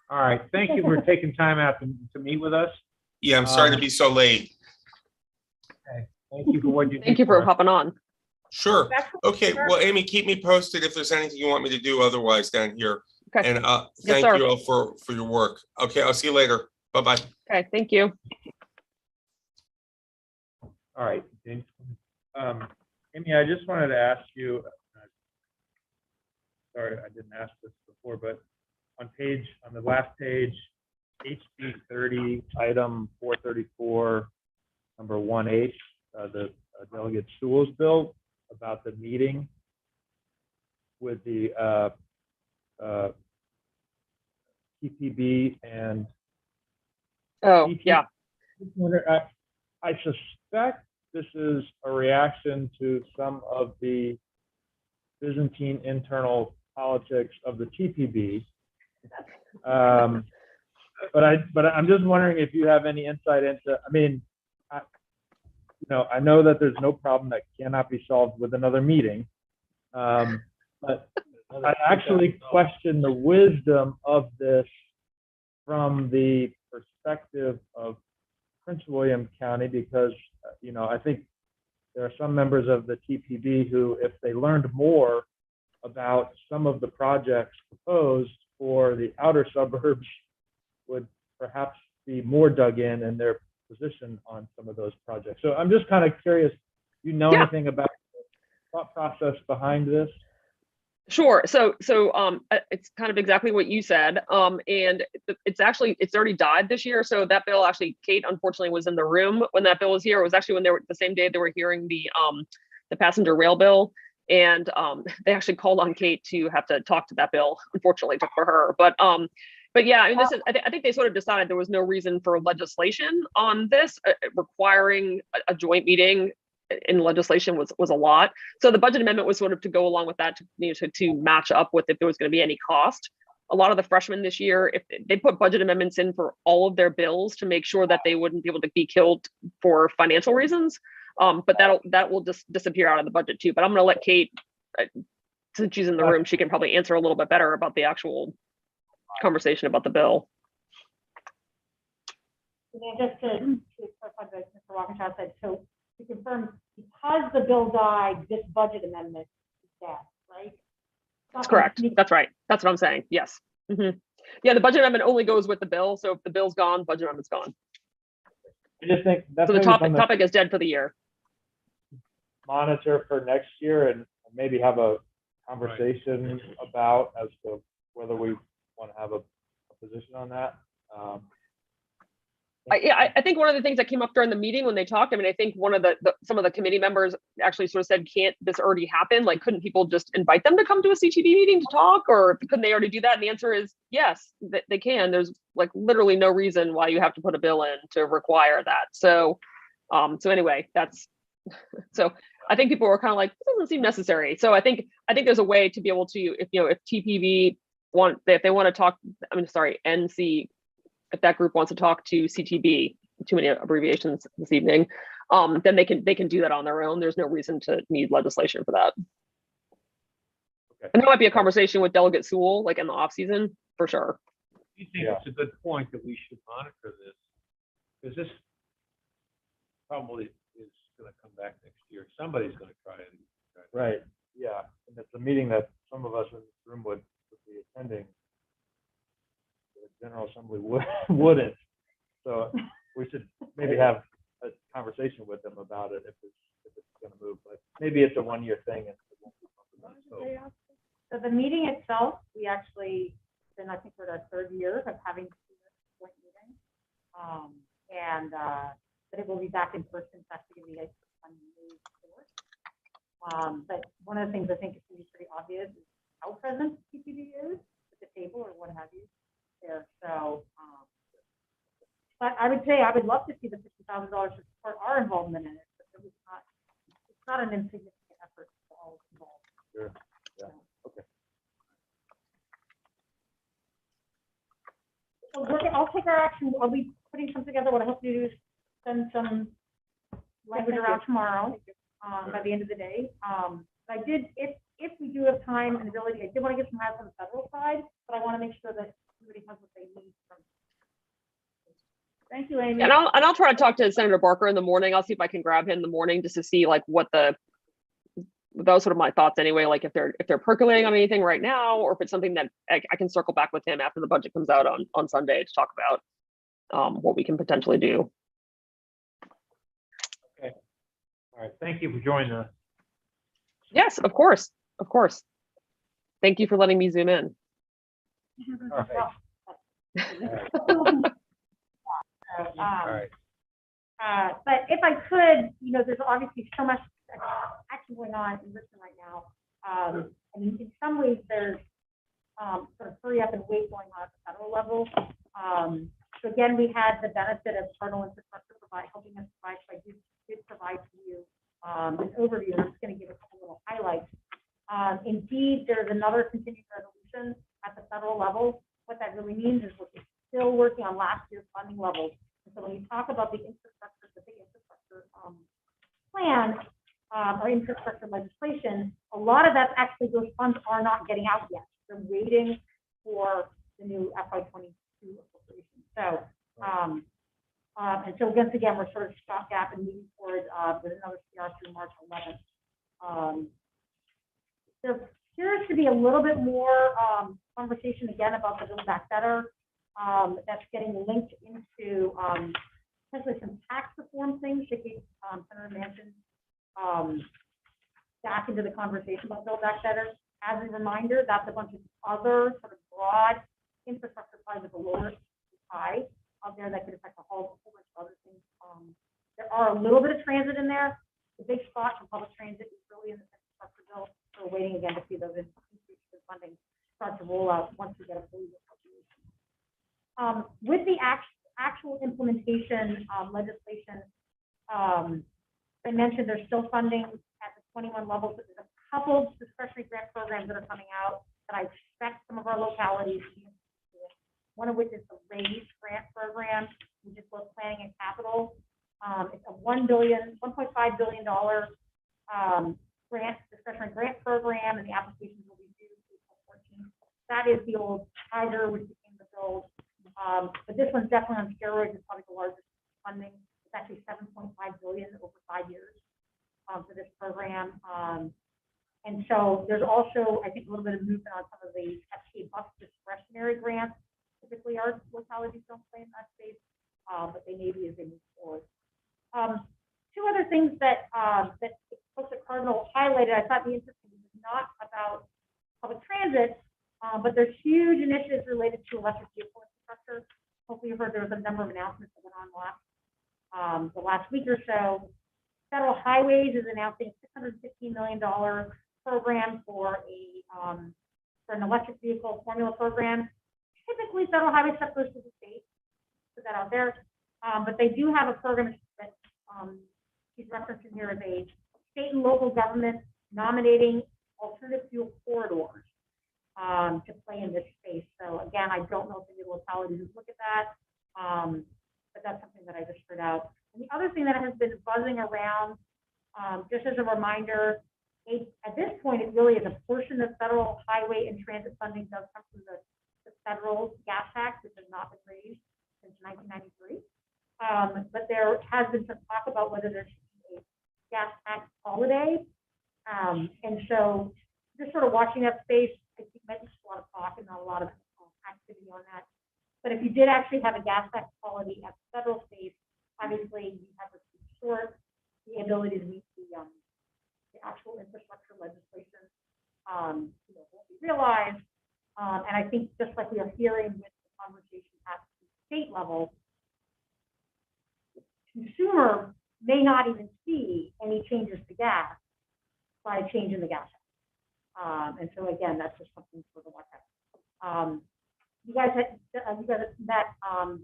All right, thank you for taking time out to meet with us. Yeah, I'm sorry to be so late. Thank you for what you do. Thank you for us. hopping on. Sure. Okay, well, Amy, keep me posted if there's anything you want me to do otherwise down here. Okay. And Yes, thank sir. you all for your work. Okay, I'll see you later. Bye-bye. Okay, thank you. All right, James. Amy, I just wanted to ask you, sorry, I didn't ask this before, but on the last page, HB 30, item 434, number 1H, the Delegate Sewell's bill about the meeting with the TPB and Oh, yeah. I suspect this is a reaction to some of the Byzantine internal politics of the TPB. But I'm just wondering if you have any insight into, I mean, I know that there's no problem that cannot be solved with another meeting. But I actually question the wisdom of this from the perspective of Prince William County, because, I think there are some members of the TPB who, if they learned more about some of the projects proposed for the outer suburbs, would perhaps be more dug in their position on some of those projects. So I'm just kind of curious, Yeah. anything about the thought process behind this? Sure. So it's kind of exactly what you said. And it's already died this year. So that bill actually, Kate unfortunately was in the room when that bill was here. It was actually when they were the same day they were hearing the passenger rail bill. And they actually called on Kate to have to talk to that bill. Unfortunately, it took for her. But yeah, I mean, I think they sort of decided there was no reason for legislation on this. Requiring a joint meeting in legislation was a lot. So the budget amendment was sort of to go along with that, to match up with if there was going to be any cost. A lot of the freshmen this year, if they put budget amendments in for all of their bills to make sure that they wouldn't be able to be killed for financial reasons. But that will just disappear out of the budget too. But I'm going to let Kate, since she's in the room, she can probably answer a little bit better about the actual conversation about the bill. And then just to clarify what Mr. Walkinshaw said, so to confirm, because the bill died, this budget amendment is dead, right? That's correct. That's right. That's what I'm saying. Yes. Mm-hmm. Yeah, the budget amendment only goes with the bill. So if the bill's gone, budget amendment's gone. I just think that's So the maybe something topic is dead for the year. monitor for next year and maybe have a conversation about as to whether we want to have a position on that. I think one of the things that came up during the meeting when they talked, I mean, I think one of some of the committee members actually sort of said, can't this already happen? Like, couldn't people just invite them to come to a CTV meeting to talk, or couldn't they already do that? And the answer is yes, they can. There's like literally no reason why you have to put a bill in to require that. So, so anyway, that's, so I think people were kind of like, this doesn't seem necessary. So I think there's a way to be able to, if TPV if they want to talk, I mean, sorry, NC, if that group wants to talk to CTB, too many abbreviations this evening, then they can do that on their own. There's no reason to need legislation for that. Okay. And there might be a conversation with Delegate Sewell, like in the off season, for sure. You think it's a good point that we should monitor this, because this probably is going to come back next year. Somebody's going to try it. Right, yeah, and it's a meeting that some of us in this room would be attending. The General Assembly wouldn't, so we should maybe have a conversation with them about it if it's going to move, but maybe it's a one-year thing and it won't be something else. So the meeting itself, we actually, then I think we're at our third year of having a joint meeting. But it will be back in person, so I have to give you guys some news for it. But one of the things I think is going to be pretty obvious is how present CTV is at the table or what have you there. So, but I would say I would love to see the $50,000 to support our involvement in it, but it's not an insignificant effort for all involved. Sure. Yeah. Okay. So I'll take our action. I'll be putting something together. What I hope to do is send some language around tomorrow by the end of the day. I did, if we do have time and ability, I did want to get some help on the federal side, but I want to make sure that everybody has what they need from. Thank you, Amy. And I'll try to talk to Senator Barker in the morning. I'll see if I can grab him in the morning just to see like what those sort of my thoughts anyway, like if they're percolating on anything right now, or if it's something that I can circle back with him after the budget comes out on Sunday to talk about what we can potentially do. Okay. All right. Thank you for joining us. Yes, of course. Of course. Thank you for letting me zoom in. All right. But if I could, there's obviously so much action going on in Richmond right now. And in some ways, there's sort of hurry up and wait going on at the federal level. So again, we had the benefit of Cardinal Infrastructure helping us provide. So I did provide to you an overview. I'm just going to give a couple little highlights. Indeed, there's another continuing resolution at the federal level. What that really means is we're still working on last year's funding levels. And so when you talk about the infrastructure, the big infrastructure plan or infrastructure legislation, a lot of that actually, those funds are not getting out yet. They're waiting for the new FY22 appropriation. So, and so once again, we're sort of stopgap and moving forward with another CR through March 11th. There appears to be a little bit more conversation again about the Build Back Better. That's getting linked into essentially some tax reform things that Senator Manchin back into the conversation about Build Back Better. As a reminder, that's a bunch of other sort of broad infrastructure plans with a lower high out there that could affect a whole bunch of other things. There are a little bit of transit in there. The big spot for public transit is really in the infrastructure bill. So we're waiting again to see those increases in funding start to roll out once we get a full appropriation. With the actual implementation legislation, I mentioned there's still funding at the 21 levels. There's a couple of discretionary grant programs that are coming out that I expect some of our localities to be interested in. One of which is the RAISE grant program, which is both planning and capital. It's a $1.5 billion discretionary grant program, and the applications will be due April 14th. That is the old Tiger, which became the Build. But this one's definitely on steroids. It's probably the largest funding. It's actually $7.5 billion over 5 years for this program. And so there's also, I think, a little bit of movement on some of the FTA bus discretionary grants. Typically, our localities don't play in that space, but they may be as they move forward. Two other things that folks at Cardinal highlighted I thought the interesting is not about public transit, but there's huge initiatives related to electric vehicle infrastructure. hopefully you've heard there was a number of announcements that went on the last week or so. Federal Highways is announcing a $615 million program for an electric vehicle formula program. Typically, Federal Highway stuff goes to the state. Put that out there. But they do have a program that she's referencing here as a state and local government nominating alternative fuel corridors to play in this space. So again, I don't know if any localities look at that, but that's something that I just heard out. And the other thing that has been buzzing around, just as a reminder, at this point, it really is a portion of federal highway and transit funding does come from the federal gas tax, which has not been raised since 1993. But there has been some talk about whether there should be a gas tax holiday. And so just sort of watching that space, I think there's a lot of talk and not a lot of activity on that. But if you did actually have a gas tax holiday at the federal space, obviously you have to short the ability to meet the actual infrastructure legislation, won't be realized. And I think just like we are hearing with the conversation at the state level, consumer may not even see any changes to gas by changing the gas tax. And so again, that's just something for the watch out. You guys met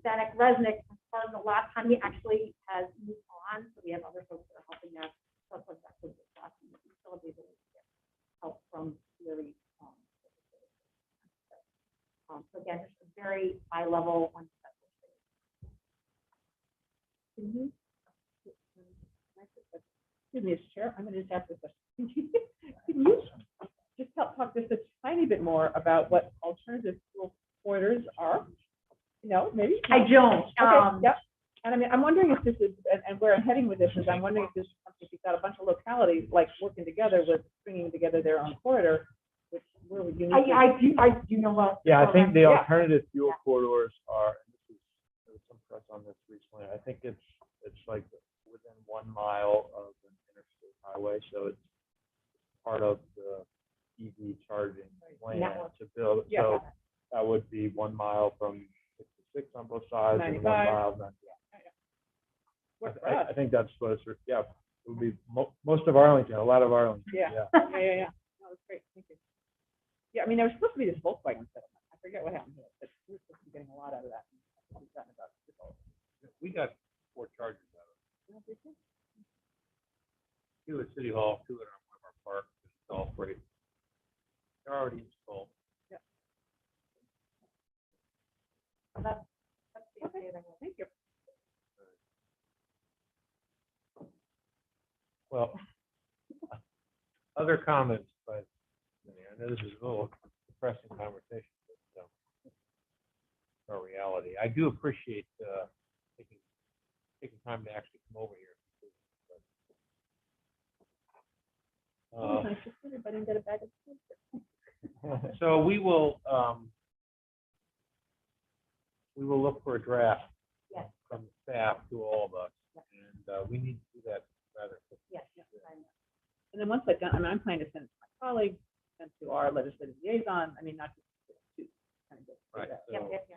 Danik Resnick part of the last time. He actually has moved on, so we have other folks that are helping us. So we still have the ability to get help from really. So again, just a very high level on Excuse me, Mr. Chair, I'm going to just ask this question. Can you just talk just a tiny bit more about what alternative fuel corridors are? Maybe? I don't. Okay, yep. And I mean, I'm wondering if this is, and where I'm heading with this is, I'm wondering if this is something, if you've got a bunch of localities like working together with bringing together their own corridor, which where would you? I do know what. Yeah, I think the Yeah. alternative fuel corridors are, and there was some press on this recently, I think it's like within 1 mile of an interstate highway, so it's part of the EV charging plan Network. to build. Yeah. So that would be 1 mile from 66 on both sides and 1 95. mile. What's I think that's what it's, yeah, it would be most of Arlington, a lot of Arlington. Yeah. Yeah. No, that's great. Thank you. Yeah, I mean, there was supposed to be this Volkswagen settlement. I forget what happened to it, but we were supposed to be getting a lot out of that. We've gotten about it. We got 4 chargers out of Yeah, they did. it. 2 at City Hall, 2 at one of our parks, it's all free. They're already installed. That's Okay. Thank you. Well, other comments, but I know this is a little depressing conversation, but our reality. I do appreciate taking time to actually come over here. Everybody get a bag of food. So we will look for a draft Yes. from the staff to all of us, and we need to do that rather quickly. Yes. And then once that's done, I mean, I'm planning to send it to my colleagues and to our legislative liaison. I mean, not just to kind of get through Right. that. So, Yep.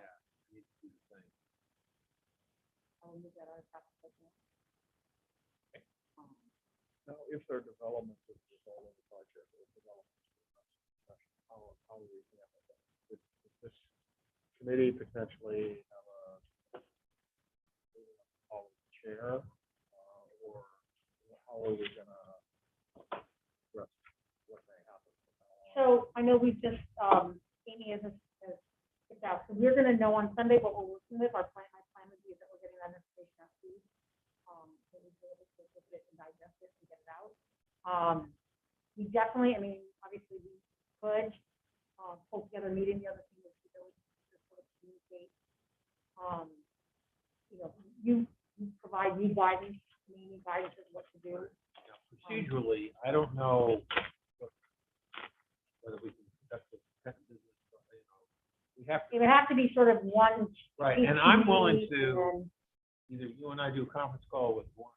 we need to do the same. I'll move that on top of it. Now, if there are developments of all of the project or developments, how do we handle that? Would this committee potentially have a chair, or how are we gonna address what may happen? So I know we've just, Amy has picked out, so we're gonna know on Sunday what we're working with. My plan would be that we're getting that information out to you. So we'll be able to look at it and digest it and get it out. We definitely, I mean, obviously we could, pull together a meeting. The other thing is the ability to sort of communicate. You provide me guidance, me guidance of what to do. Procedurally, I don't know whether we can conduct this. We have It would have to be sort of one. right, and I'm willing meeting, to and either you and I do a conference call with one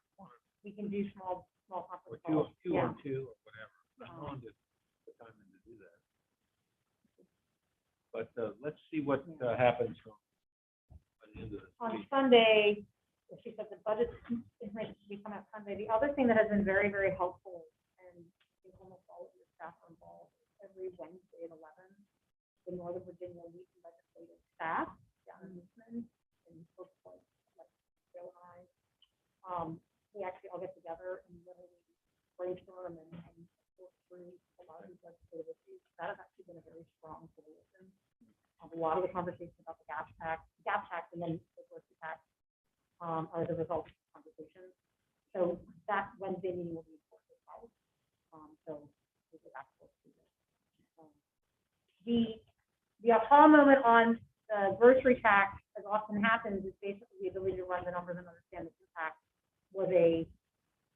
we can do small or conference two calls. Yeah. on two or whatever. I'm willing to put time in to do that. But let's see what happens from end of the on week. Sunday, she said the budget information should be coming out Sunday. The other thing that has been very, very helpful, and I think almost all of your staff are involved, every Wednesday at 11, the Northern Virginia League of Legislative Staff down in Richmond, and folks like Bill and I, we actually all get together and literally brainstorm and work through a lot of these legislative issues. That has actually been a very strong solution. A lot of the conversations about the gas tax, and then the grocery tax are the result of conversations. So that Wednesday meeting will be important as well. So we'll get back to the aha moment on the grocery tax, as often happens, is basically the ability to run the numbers and understand the impact was a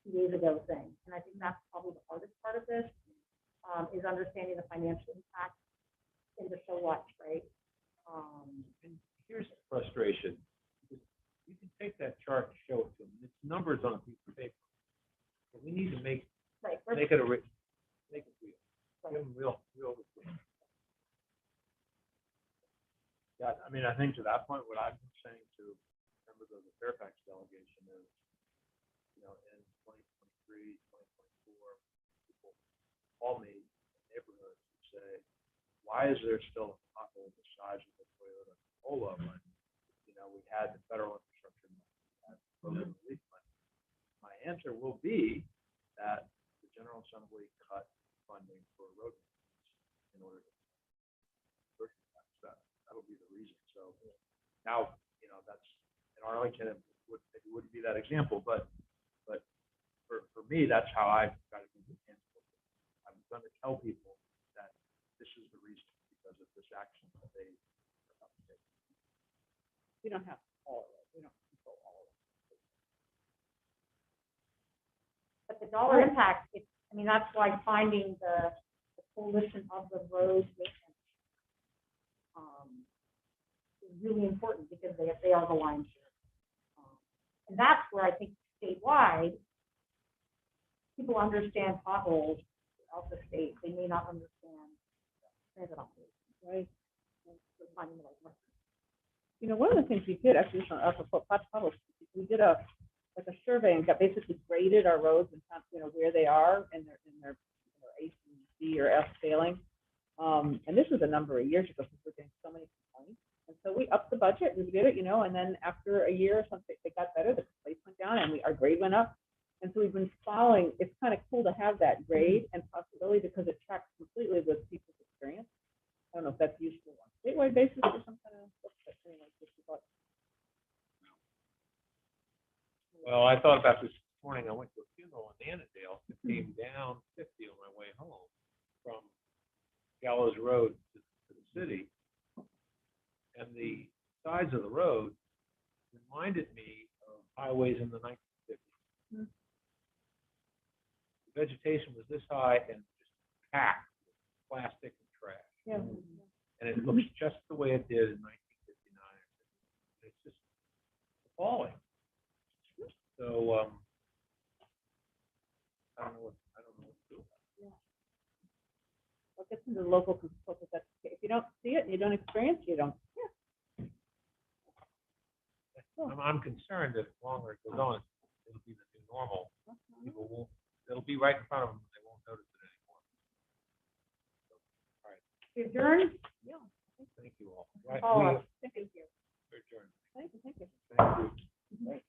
2 days ago thing. And I think that's probably the hardest part of this, is understanding the financial impact into so what, right? And here's the frustration. You can take that chart and show it to them. It's numbers on a piece of paper. But we need to make Right. it a make it real. Give them real. Yeah, I mean, I think to that point, what I've been saying to members of the Fairfax delegation is, you know, in 2023, 2024, people call me in neighborhoods and say, why is there still a pothole the size of the Toyota Corolla when, you know, we had the federal infrastructure money, we had program relief money? My answer will be that the General Assembly cut funding for road maintenance in order to that'll be the reason. So now, you know, that's in Arlington, it wouldn't be that example, but for me, that's how I've got to be tangible. I'm going to tell people that this is the reason because of this action that they are about to take. We don't have all of it. We don't control all of it. But the dollar impact, I mean, that's why finding the coalition of the road maintenance is really important, because they are the lion's share. And that's where I think statewide, people understand potholes throughout the state. They may not understand transit operations, right? So finding the right one. You know, one of the things we did actually, we did a survey and basically graded our roads and found, you know, where they are in their A, C, or F failing. And this was a number of years ago, because we're getting so many complaints. And so we upped the budget, we did it, you know, and then after a year or something, it got better, the complaints went down, and our grade went up. And so we've been following, it's kind of cool to have that grade and possibility, because it tracks completely with people's experience. I don't know if that's useful on a statewide basis or some kind of, anyway, just thought. Well, I thought about this morning. I went to a funeral in Annandale. It came down 50 on my way home from Gallows Road to the city. And the size of the road reminded me of highways in the 1950s. The vegetation was this high and just packed with plastic and trash. Yeah. And it looks just the way it did in 1959. It's just appalling. So I don't know what to do about it. Well, it gets into the local consultant. If you don't see it and you don't experience, you don't. I'm concerned that the longer it goes on, it'll be the new normal. People won't. It'll be right in front of them. They won't notice it anymore. So, all right. Adjourned? Yeah. Thank you all. Right, Oh, we're Thank you. adjourned. Thank you. Thank you. Great.